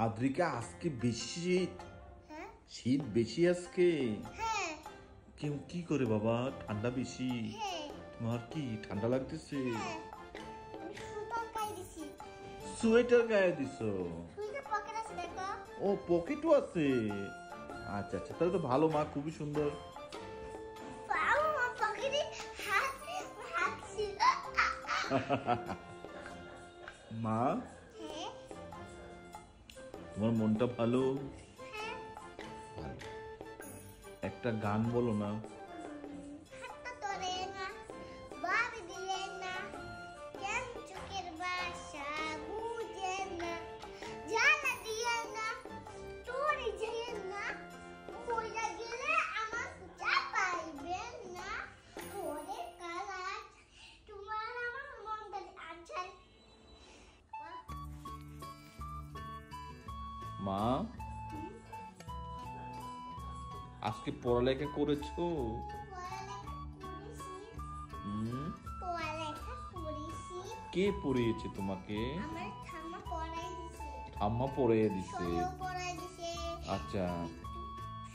আদ্রিকা আজকে বেশি শীত। হ্যাঁ শীত বেশি আজকে। হ্যাঁ কেউ কি করে বাবা, ঠান্ডা বেশি। হ্যাঁ তোমার কি ঠান্ডা লাগতেছে? হ্যাঁ আমি সুতার গায়ে দিছি। সোয়েটার গায়ে দিছো? সুইটার পকেট আছে দেখো। ও পকেটও আছে। আচ্ছা আচ্ছা, তাহলে তো ভালো মা, খুবই সুন্দর। বাবা আমার পকেটে হাত ছিল। মা হ্যাঁ তোমার মনটা ভালো? হ্যাঁ ভালো। একটা গান বলো না। হাতটা ধরে না বাবি দিয়ে না কেন চোখের বাসা বুঝে না জানা দিয়ে না তোরে যেয়ে না বইলা গেলে আমার যা পাইবেন না ওরে কালাজ তোমার আমার মনটা আচ্ছা। মা আজকে পড়ালেখা করেছো? পড়ালেখা করেছি। কে পড়িয়েছে তোমাকে? আমার ঠাম্মা পড়াই দিছে। ঠাম্মা পড়িয়ে দিছে। সরও পড়াই দিছে। আচ্ছা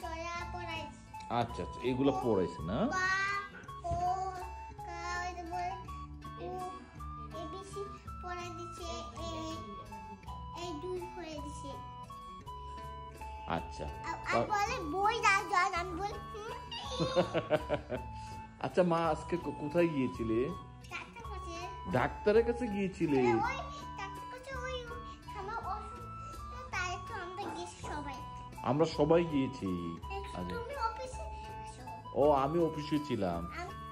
সয়া পড়াই দিছে। আচ্ছা আচ্ছা, এগুলো পড়াইছে না? বা ও কাজ বলে ও এবিসি পড়াই দিছে। এই দুই পড়াই দিছে। আচ্ছা আর বলে বই না জান আমি বল আচ্ছা মা, আজকে কোথায় গিয়েছিলে? ডাক্তার কাছে। ডাক্তারের কাছে গিয়েছিলে? ওই ডাক্তার কাছে ওই আমার অসুখ তাই তো আমরা গেছি সবাই। আমরা সবাই গিয়েছি। আচ্ছা। তুমি অফিসে আসো। ও আমি অফিসে ছিলাম।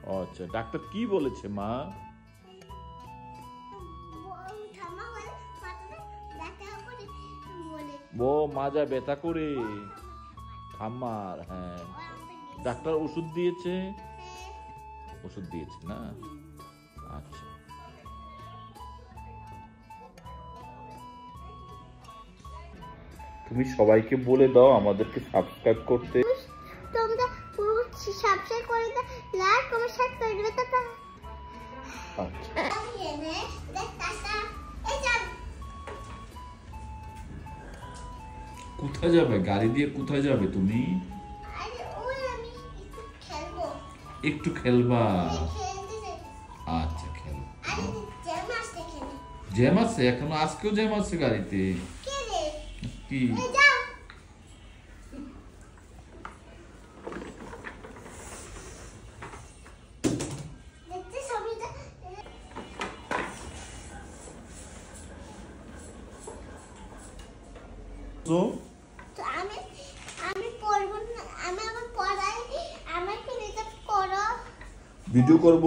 ও আচ্ছা, ডাক্তার কি বলেছে মা? ঠাম্মা বলে মাথাটা ব্যথা করে বলে ও মাজা ব্যথা করে ঠাম্মার। হ্যাঁ, ডাক্তার ওষুধ দিয়েছে? ওষুধ দিয়েছে না? আচ্ছা তুমি সবাইকে বলে দাও আমাদেরকে সাবস্ক্রাইব করতে। তোমরা পুরো সাবস্ক্রাইব করে দাও, লাইক কমেন্ট শেয়ার করে দিবে তো। আচ্ছা কোথায় যাবে? গাড়ি দিয়ে কোথায় যাবে তুমি? একটু খেলবা? আচ্ছা খেলো। জ্যাম আছে এখনো? আজকেও জ্যাম আছে গাড়িতে? কি তো আমি পড়বো না, আমি আমার পড়াই আমাকে রিসার্চ করো। ভিডিও করব?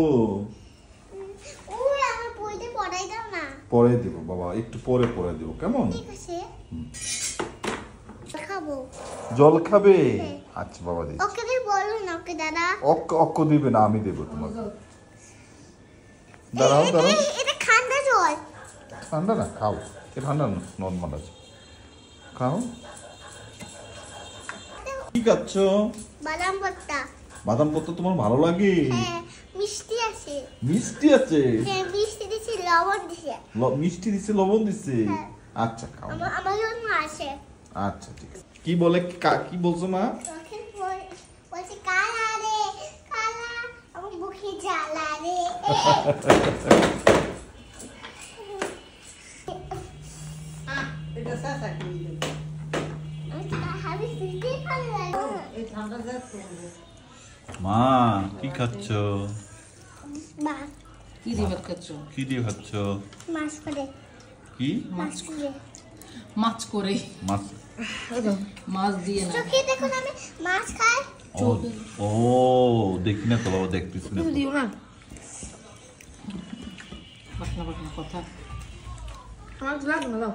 ওই আমার বইতে পড়াই দাও না। পরে দেব বাবা, একটু পরে পরে দেব, কেমন? ঠিক আছে খাবো। জল খাবে? আচ্ছা বাবা দিচ্ছি। ওকে দিয়ে বলো না, ওকে দাদা। অক্ক দিবে না, আমি দেব তোমাকে। দাঁড়াও দাঁড়াও। এটা ঠান্ডা জল। ঠান্ডা না, খাও। এ ঠান্ডা না, নর্মাল আছে, খাও। কি খাচ্ছ? বাদাম ভর্তা। বাদাম ভর্তা তোমার ভালো লাগে? হ্যাঁ মিষ্টি আছে। মিষ্টি আছে? হ্যাঁ মিষ্টি দিছি, লবণ দিছে। মিষ্টি দিছে, লবণ দিছে? হ্যাঁ। আচ্ছা খাও। আমার জন্য আছে। আচ্ছা ঠিক আছে। কি বলে, কি বলছো মা? ওকে বলছে কালা রে কালা, আমার মুখে জ্বালা রে। এটা সাসা কি আমি ফিরতে পারলাম না। এই ঠান্ডা যাচ্ছে মা কি খাচ্ছ? মা কি দিয়ে খাচ্ছ? কি দিয়ে খাচ্ছ? মাছ করে। কি মাছ করে। মাছ করে? মাছ? মাছ দিয়ে না। চোখে দেখুন আমি মাছ খাই। ও দেখি না তো বাবা, দেখতেছি না। দিও না। পাতলা পাতলা কথা। আমার লাগবে না দাও।